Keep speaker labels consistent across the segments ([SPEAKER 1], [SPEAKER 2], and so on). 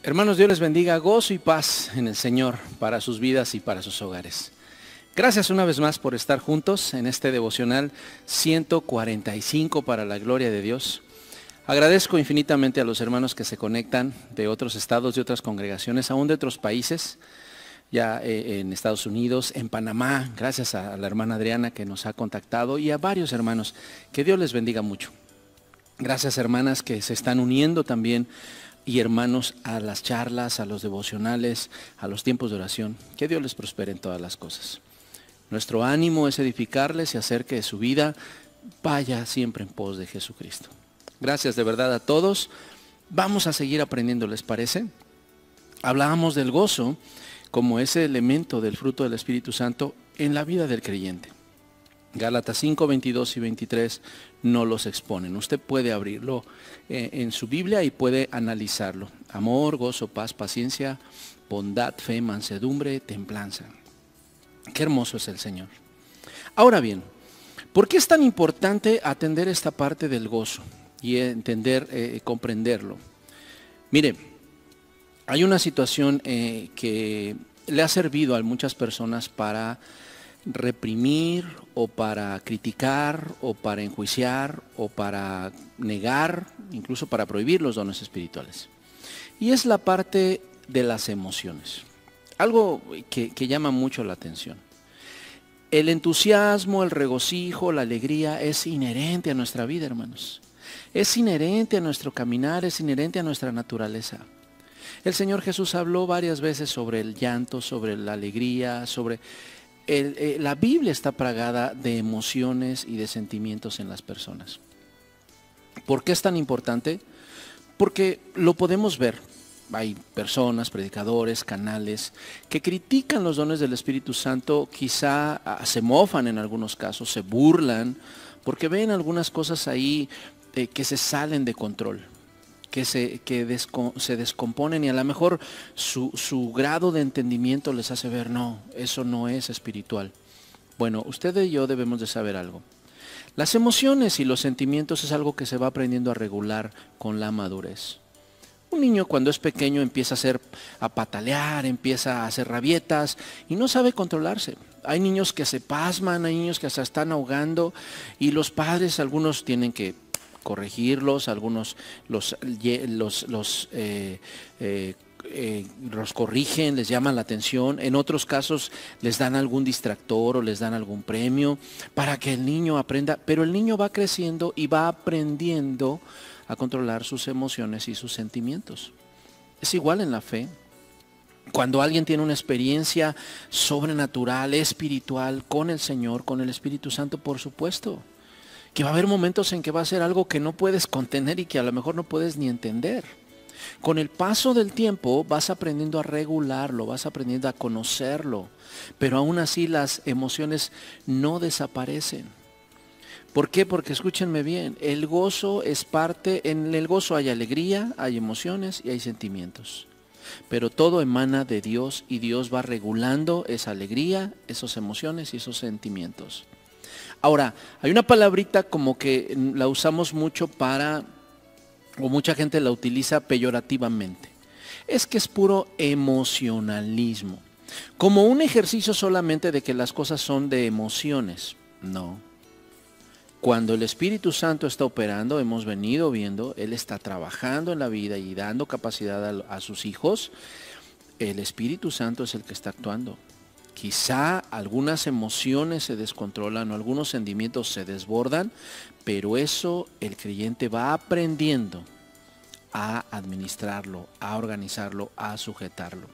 [SPEAKER 1] Hermanos, Dios les bendiga, gozo y paz en el Señor para sus vidas y para sus hogares. Gracias una vez más por estar juntos en este devocional 145 para la gloria de Dios. Agradezco infinitamente a los hermanos que se conectan de otros estados, de otras congregaciones, aún de otros países, ya en Estados Unidos, en Panamá. Gracias a la hermana Adriana que nos ha contactado y a varios hermanos. Que Dios les bendiga mucho. Gracias, hermanas que se están uniendo también y hermanos a las charlas, a los devocionales, a los tiempos de oración. Que Dios les prospere en todas las cosas. Nuestro ánimo es edificarles y hacer que su vida vaya siempre en pos de Jesucristo. Gracias de verdad a todos. Vamos a seguir aprendiendo, ¿les parece? Hablábamos del gozo como ese elemento del fruto del Espíritu Santo en la vida del creyente. Gálatas 5, 22 y 23 no los exponen. Usted puede abrirlo en su Biblia y puede analizarlo. Amor, gozo, paz, paciencia, bondad, fe, mansedumbre, templanza. Qué hermoso es el Señor. Ahora bien, ¿por qué es tan importante atender esta parte del gozo y entender, comprenderlo? Mire, hay una situación que le ha servido a muchas personas para reprimir o para criticar o para enjuiciar o para negar, incluso para prohibir los dones espirituales. Y es la parte de las emociones. Algo que llama mucho la atención. El entusiasmo, el regocijo, la alegría es inherente a nuestra vida, hermanos. Es inherente a nuestro caminar, es inherente a nuestra naturaleza. El Señor Jesús habló varias veces sobre el llanto, sobre la alegría, sobre... la Biblia está plagada de emociones y de sentimientos en las personas. ¿Por qué es tan importante? Porque lo podemos ver. Hay personas, predicadores, canales que critican los dones del Espíritu Santo, quizá se mofan en algunos casos, se burlan, porque ven algunas cosas ahí que se salen de control, que se descomponen y a lo mejor su grado de entendimiento les hace ver, no, eso no es espiritual. Bueno, usted y yo debemos de saber algo. Las emociones y los sentimientos es algo que se va aprendiendo a regular con la madurez. Un niño cuando es pequeño empieza a patalear, empieza a hacer rabietas y no sabe controlarse. Hay niños que se pasman, hay niños que se están ahogando y los padres, algunos tienen que corregirlos, algunos los corrigen, les llaman la atención, en otros casos les dan algún distractor o les dan algún premio para que el niño aprenda, pero el niño va creciendo y va aprendiendo a controlar sus emociones y sus sentimientos. Es igual en la fe. Cuando alguien tiene una experiencia sobrenatural, espiritual, con el Señor, con el Espíritu Santo, por supuesto, que va a haber momentos en que va a ser algo que no puedes contener y que a lo mejor no puedes ni entender. Con el paso del tiempo vas aprendiendo a regularlo, vas aprendiendo a conocerlo, pero aún así las emociones no desaparecen. ¿Por qué? Porque escúchenme bien, el gozo es parte, en el gozo hay alegría, hay emociones y hay sentimientos. Pero todo emana de Dios y Dios va regulando esa alegría, esas emociones y esos sentimientos. Ahora, hay una palabrita como que la usamos mucho o mucha gente la utiliza peyorativamente. Es que es puro emocionalismo. Como un ejercicio solamente de que las cosas son de emociones. No. Cuando el Espíritu Santo está operando, hemos venido viendo, Él está trabajando en la vida y dando capacidad a sus hijos, el Espíritu Santo es el que está actuando. Quizá algunas emociones se descontrolan o algunos sentimientos se desbordan, pero eso el creyente va aprendiendo a administrarlo, a organizarlo, a sujetarlo.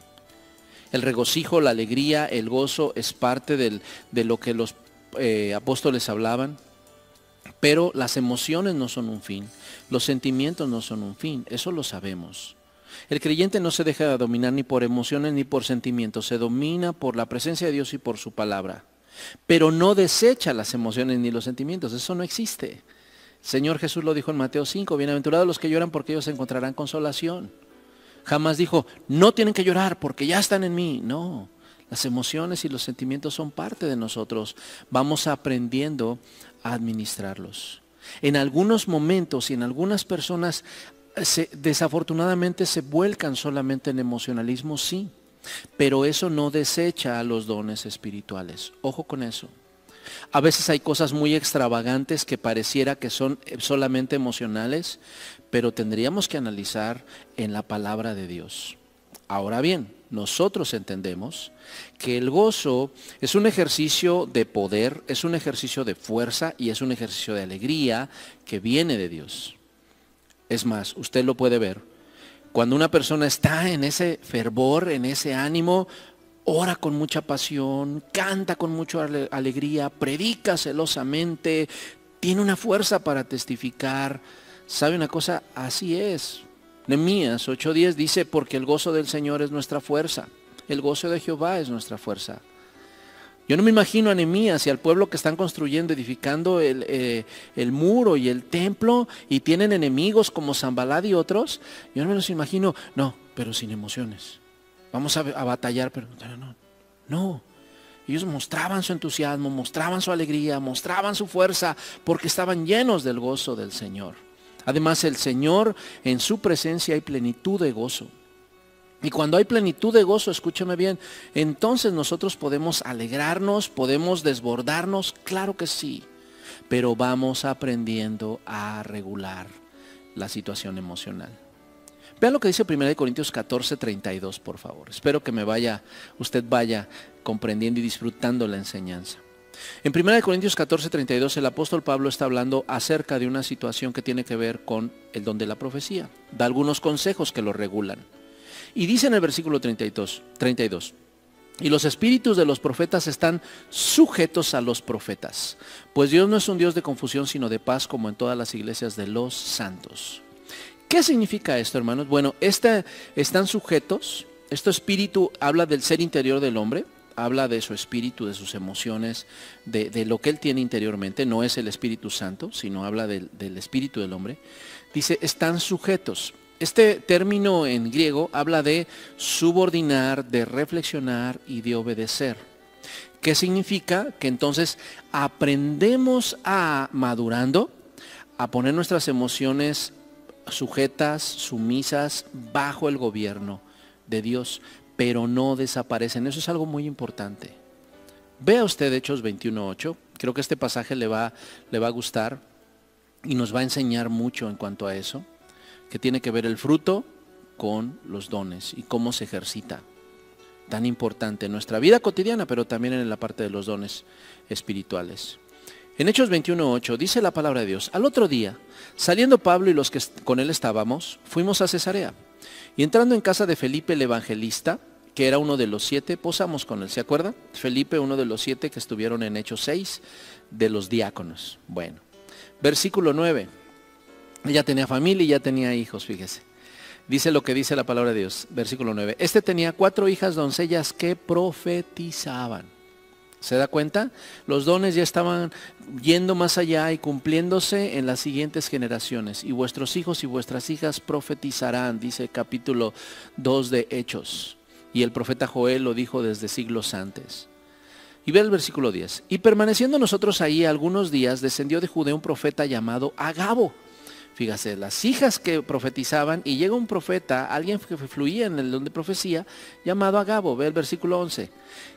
[SPEAKER 1] El regocijo, la alegría, el gozo es parte de lo que los apóstoles hablaban. Pero las emociones no son un fin, los sentimientos no son un fin, eso lo sabemos. El creyente no se deja dominar ni por emociones ni por sentimientos, se domina por la presencia de Dios y por su palabra. Pero no desecha las emociones ni los sentimientos, eso no existe. El Señor Jesús lo dijo en Mateo 5, bienaventurados los que lloran porque ellos encontrarán consolación. Jamás dijo, no tienen que llorar porque ya están en mí, no. Las emociones y los sentimientos son parte de nosotros. Vamos aprendiendo a administrarlos. En algunos momentos y en algunas personas Desafortunadamente se vuelcan solamente en emocionalismo, sí, pero eso no desecha a los dones espirituales. Ojo con eso. A veces hay cosas muy extravagantes que pareciera que son solamente emocionales, pero tendríamos que analizar en la palabra de Dios. Ahora bien, nosotros entendemos que el gozo es un ejercicio de poder, es un ejercicio de fuerza y es un ejercicio de alegría que viene de Dios. Es más, usted lo puede ver. Cuando una persona está en ese fervor, en ese ánimo, ora con mucha pasión, canta con mucha alegría, predica celosamente, tiene una fuerza para testificar. ¿Sabe una cosa? Así es. Nehemías 8:10 dice, porque el gozo del Señor es nuestra fuerza. El gozo de Jehová es nuestra fuerza. Yo no me imagino a Nehemías y al pueblo que están construyendo, edificando el muro y el templo y tienen enemigos como Sanballat y otros. Yo no me los imagino, no, pero sin emociones. Vamos a batallar, pero no. Ellos mostraban su entusiasmo, mostraban su alegría, mostraban su fuerza porque estaban llenos del gozo del Señor. Además, el Señor, en su presencia hay plenitud de gozo. Y cuando hay plenitud de gozo, escúcheme bien, entonces nosotros podemos alegrarnos, podemos desbordarnos, claro que sí, pero vamos aprendiendo a regular la situación emocional. Vean lo que dice 1 Corintios 14:32, por favor. Espero que usted vaya comprendiendo y disfrutando la enseñanza. En 1 Corintios 14:32 el apóstol Pablo está hablando acerca de una situación que tiene que ver con el don de la profecía. Da algunos consejos que lo regulan. Y dice en el versículo 32, y los espíritus de los profetas están sujetos a los profetas, pues Dios no es un Dios de confusión, sino de paz, como en todas las iglesias de los santos. ¿Qué significa esto, hermanos? Bueno, están sujetos, este espíritu habla del ser interior del hombre, habla de su espíritu, de sus emociones, de lo que él tiene interiormente, no es el Espíritu Santo, sino habla del espíritu del hombre. Dice, están sujetos. Este término en griego habla de subordinar, de reflexionar y de obedecer. ¿Qué significa? Que entonces aprendemos madurando, a poner nuestras emociones sujetas, sumisas, bajo el gobierno de Dios, pero no desaparecen. Eso es algo muy importante. Vea usted Hechos 21:8. Creo que este pasaje le va a gustar y nos va a enseñar mucho en cuanto a eso, que tiene que ver el fruto con los dones y cómo se ejercita. Tan importante en nuestra vida cotidiana, pero también en la parte de los dones espirituales. En Hechos 21:8 dice la palabra de Dios, al otro día, saliendo Pablo y los que con él estábamos, fuimos a Cesarea. Y entrando en casa de Felipe el evangelista, que era uno de los 7, posamos con él. ¿Se acuerda? Felipe, uno de los 7 que estuvieron en Hechos 6, de los diáconos. Bueno, versículo 9. Ya tenía familia y ya tenía hijos, fíjese. Dice lo que dice la palabra de Dios, versículo 9. Este tenía 4 hijas doncellas que profetizaban. ¿Se da cuenta? Los dones ya estaban yendo más allá y cumpliéndose en las siguientes generaciones. Y vuestros hijos y vuestras hijas profetizarán, dice capítulo 2 de Hechos. Y el profeta Joel lo dijo desde siglos antes. Y ve el versículo 10. Y permaneciendo nosotros ahí algunos días, descendió de Judea un profeta llamado Agabo. Fíjase, las hijas que profetizaban, y llega un profeta, alguien que fluía en el don de profecía, llamado Agabo. Ve el versículo 11.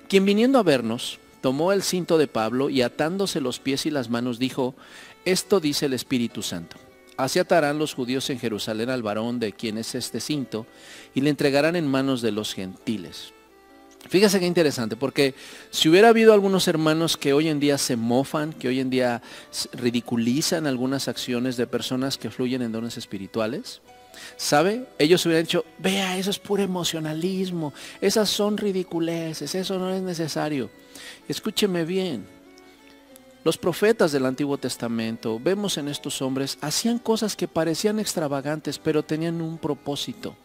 [SPEAKER 1] Quien viniendo a vernos, tomó el cinto de Pablo y atándose los pies y las manos dijo, esto dice el Espíritu Santo. Así atarán los judíos en Jerusalén al varón de quien es este cinto y le entregarán en manos de los gentiles. Fíjese qué interesante, porque si hubiera habido algunos hermanos que hoy en día se mofan, que hoy en día ridiculizan algunas acciones de personas que fluyen en dones espirituales, ¿sabe? Ellos hubieran dicho, vea, eso es puro emocionalismo, esas son ridiculeces, eso no es necesario. Escúcheme bien, los profetas del Antiguo Testamento, vemos en estos hombres, hacían cosas que parecían extravagantes, pero tenían un propósito.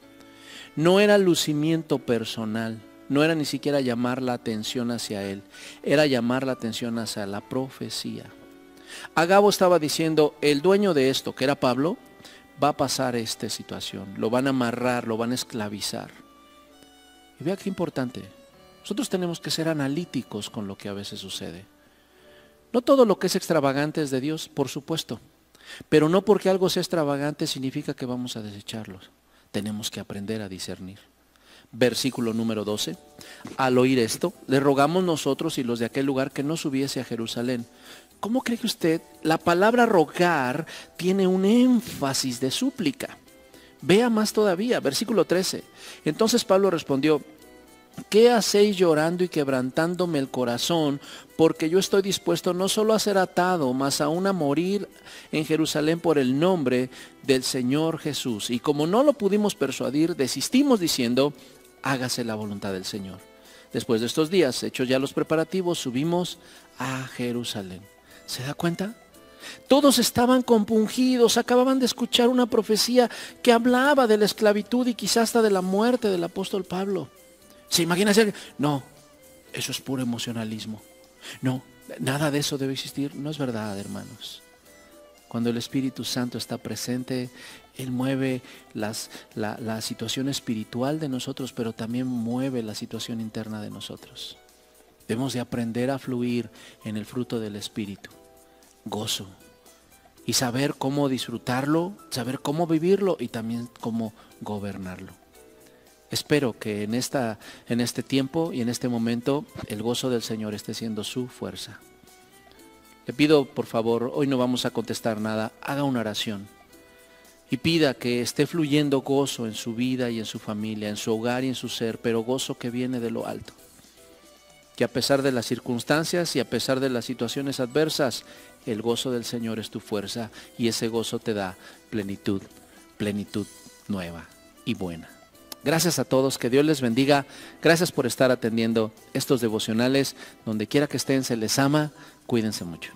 [SPEAKER 1] No era lucimiento personal, no era ni siquiera llamar la atención hacia él, era llamar la atención hacia la profecía. Agabo estaba diciendo, el dueño de esto, que era Pablo, va a pasar esta situación, lo van a amarrar, lo van a esclavizar. Y vea qué importante, nosotros tenemos que ser analíticos con lo que a veces sucede. No todo lo que es extravagante es de Dios, por supuesto, Pero no porque algo sea extravagante significa que vamos a desecharlos. Tenemos que aprender a discernir. Versículo número 12. Al oír esto, le rogamos nosotros y los de aquel lugar que no subiese a Jerusalén. ¿Cómo cree que usted? La palabra rogar tiene un énfasis de súplica. Vea más todavía, versículo 13. Entonces Pablo respondió: ¿qué hacéis llorando y quebrantándome el corazón? Porque yo estoy dispuesto no solo a ser atado, mas aún a morir en Jerusalén por el nombre del Señor Jesús. Y como no lo pudimos persuadir, desistimos diciendo: hágase la voluntad del Señor. Después de estos días, hechos ya los preparativos, subimos a Jerusalén. ¿Se da cuenta? Todos estaban compungidos, acababan de escuchar una profecía que hablaba de la esclavitud y quizás hasta de la muerte del apóstol Pablo. ¿Se imagina? No, eso es puro emocionalismo. No, nada de eso debe existir. No es verdad, hermanos. Cuando el Espíritu Santo está presente, Él mueve la situación espiritual de nosotros, pero también mueve la situación interna de nosotros. Debemos de aprender a fluir en el fruto del Espíritu. Gozo. Y saber cómo disfrutarlo, saber cómo vivirlo y también cómo gobernarlo. Espero que en este tiempo y en este momento el gozo del Señor esté siendo su fuerza. Le pido, por favor, hoy no vamos a contestar nada, haga una oración y pida que esté fluyendo gozo en su vida y en su familia, en su hogar y en su ser, pero gozo que viene de lo alto. Que a pesar de las circunstancias y a pesar de las situaciones adversas, el gozo del Señor es tu fuerza y ese gozo te da plenitud nueva y buena. Gracias a todos, que Dios les bendiga. Gracias por estar atendiendo estos devocionales. Donde quiera que estén, se les ama. Cuídense mucho.